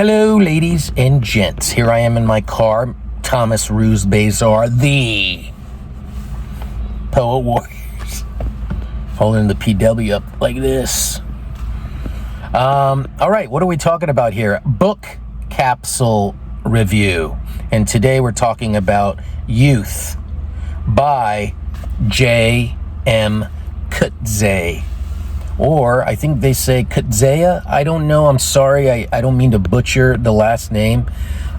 Hello, ladies and gents. Here I am in my car, Thomas Ruse Bazar, the Poet Warriors, holding the PW up like this. All right, what are we talking about here? Book capsule review. And today we're talking about Youth by J.M. Coetzee. Or I think they say Coetzee. I don't know. I'm sorry. I don't mean to butcher the last name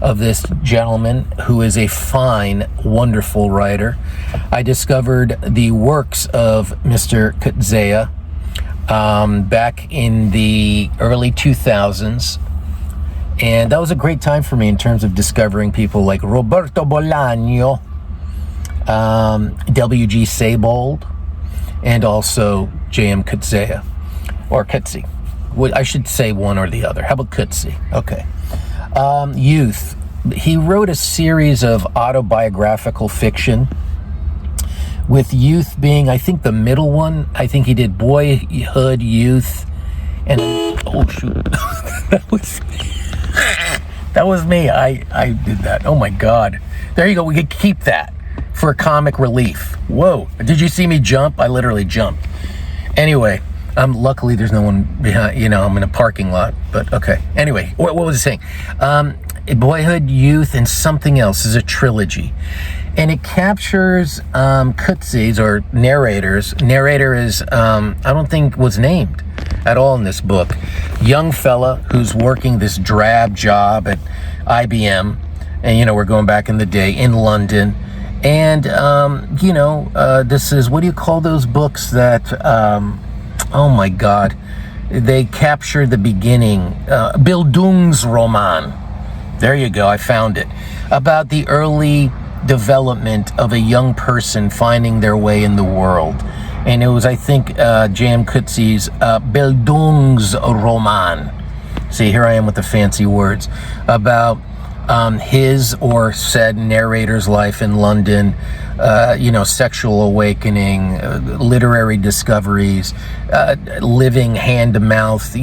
of this gentleman who is a fine, wonderful writer. I discovered the works of Mr. Coetzee back in the early 2000s. And that was a great time for me in terms of discovering people like Roberto Bolaño, W.G. Sebald, and also J.M. Coetzee, or Coetzee. I should say one or the other. How about Coetzee? Okay. Youth. He wrote a series of autobiographical fiction, with youth being, I think, the middle one. I think he did Boyhood, Youth, and oh shoot, that was me. I did that. Oh my God. There you go. We could keep that for comic relief. Whoa. Did you see me jump? I literally jumped. Anyway, luckily there's no one behind, I'm in a parking lot, but okay. Anyway, what was I saying? Boyhood, Youth, and something else is a trilogy. And it captures Coetzee's, or narrators. Narrator is, I don't think was named at all in this book. Young fella who's working this drab job at IBM. And, we're going back in the day in London. And, this is, what do you call those books that, oh my God, they capture the beginning, Bildungsroman. There you go, I found it. About the early development of a young person finding their way in the world. And it was, I think, J.M. Coetzee's Bildungsroman. See, here I am with the fancy words. About his or said narrator's life in London, sexual awakening, literary discoveries, living hand to mouth,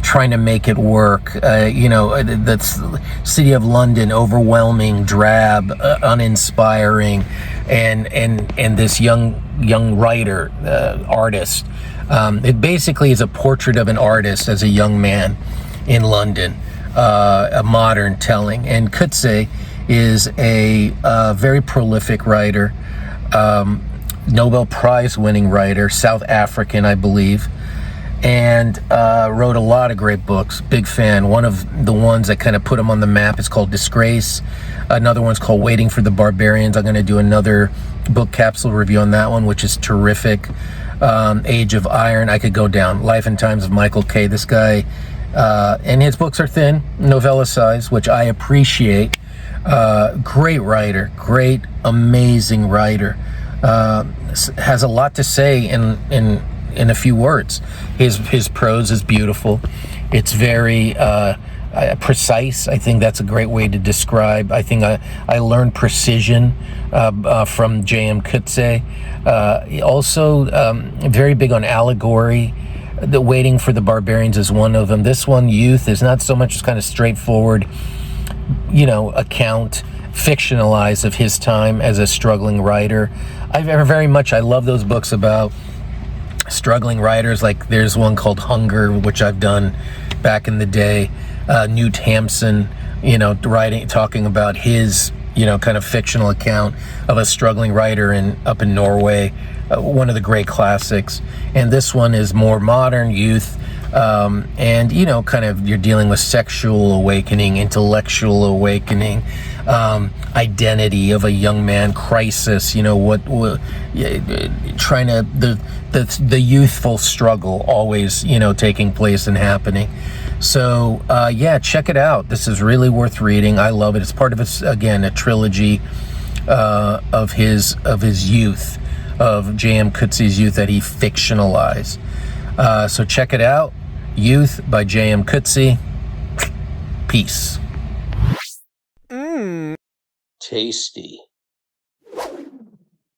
trying to make it work, the city of London, overwhelming, drab, uninspiring, and this young writer, artist. It basically is a portrait of an artist as a young man in London. A modern telling. And Coetzee is a very prolific writer, Nobel Prize winning writer, South African, I believe, and wrote a lot of great books. Big fan. One of the ones that kind of put him on the map is called Disgrace. Another one's called Waiting for the Barbarians. I'm going to do another book capsule review on that one, which is terrific. Age of Iron. I could go down. Life and Times of Michael K. This guy, and his books are thin, novella size, which I appreciate. Great writer, great, amazing writer. Has a lot to say in a few words. His prose is beautiful. It's very precise. I think that's a great way to describe. I think I learned precision from J.M. Coetzee. Also, very big on allegory. The Waiting for the Barbarians is one of them. This one, Youth, is not so much kind of straightforward, account, fictionalized of his time as a struggling writer. I love those books about struggling writers. Like there's one called Hunger, which I've done back in the day. Newt Hampson, talking about his, kind of fictional account of a struggling writer up in Norway. One of the great classics. And this one is more modern, Youth, and kind of you're dealing with sexual awakening, intellectual awakening, identity of a young man, crisis, trying to the youthful struggle always taking place and happening. So check it out. This is really worth reading. I love it. It's part of a trilogy of his youth, of J.M. Coetzee's youth that he fictionalized. So check it out. Youth by J.M. Coetzee. Peace. Tasty.